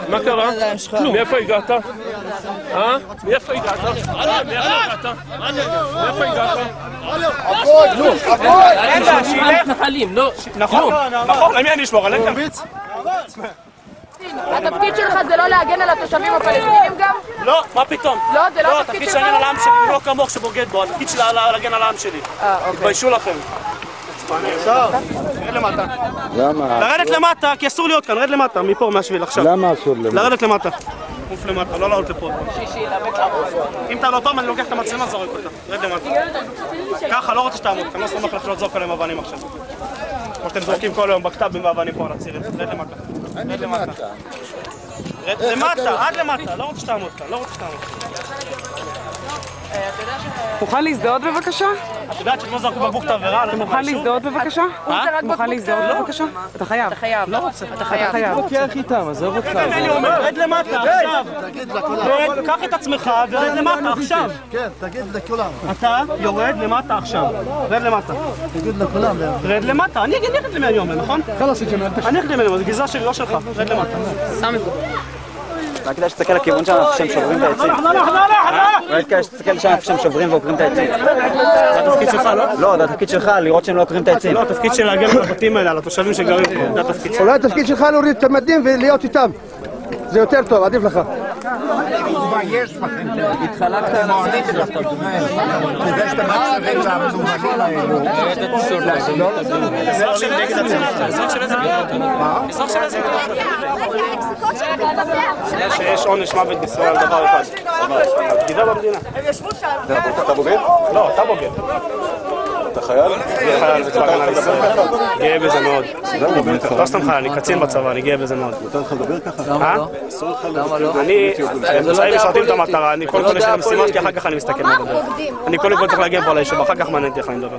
מה קרה? מאיפה הגעת? מאיפה הגעת? מאיפה הגעת? מתנחלים, לא. נכון, נכון, למי אני אשמור? עליכם? התפקיד שלך זה לא להגן על התושבים הפלסטינים גם? לא, מה פתאום? לא, זה לא התפקיד שלך? להגן על העם שלי, לא כמוך שבוגד בו, התפקיד שלה להגן על העם שלי. תתביישו לכם. רד למטה. למה? לרדת למטה, כי אסור להיות כאן, רד למטה, מפה, מהשביל, עכשיו. למה אסור למטה? לרדת למטה. עוף למטה, לא לעלות לפה. אם אתה לא טוב, אני לוקח את המצלמה, זורק אותה. רד למטה. ככה, לא רוצה שתעמוד, אני לא סומך לך שלא תזרוק עליהם אבנים עכשיו. כמו שאתם זורקים כל היום בקטבים ואבנים פה על הצירים. רד למטה. רד למטה. רד למטה, עד למטה, לא רוצה שתעמוד כאן, לא רוצה שתעמוד. מוכן להזדהות בבקשה? את יודעת שלא זרקו בקבוק תבערה? אתה מוכן להזדהות בבקשה? מוכן להזדהות בבקשה? אתה חייב. אתה חייב. לא רוצה. אתה חייב. תתווכח איתם, עזוב אותך. אני אומר, רד למטה, עכשיו. קח את עצמך ורד למטה, עכשיו. כן, תגיד לכולם. אתה יורד למטה עכשיו. רד למטה. תגיד לכולם. רד למטה. אני אגיד למי אני אומר, נכון? אני אגיד למי, זה גזרה שלי, לא שלך. רד למטה. רק כדאי שתסתכל לכיוון שם איפה שהם שוברים את העצים. רק כדאי שתסתכל שם איפה שהם שוברים ועוקרים את העצים. זה התפקיד שלך, לא? לא, זה התפקיד שלך, לראות שהם לא עוקרים את העצים. לא, התפקיד של להגן על הבתים האלה, על התושבים שגרים פה. זה התפקיד שלך. אולי התפקיד שלך להוריד את המדים ולהיות איתם. זה יותר טוב, עדיף לך. התחלקת על המועדים שאתה דומה. כדי שאתה מצליחים והמזומנים האלו. אזרח של נגד הצלחה, אזרח של איזה בירות? אזרח של איזה בירות? שיש עונש מוות בישראל על דבר אחד. בגידה במדינה. אתה בוגד? לא, אתה בוגד. אתה חייל? אני חייל בצבא הגנה לישראל. גאה בזה מאוד. לא סתם חייל, אני קצין בצבא, אני גאה בזה מאוד. נותן לך לדבר ככה? למה לא? אני, אמצעים משרתים את המטרה, אני קודם כל יש לי משימות כי אחר כך אני מסתכל מה לדבר. אני קודם כל צריך להגן פה על היישוב, אחר כך מעניין אותי איך אני מדבר.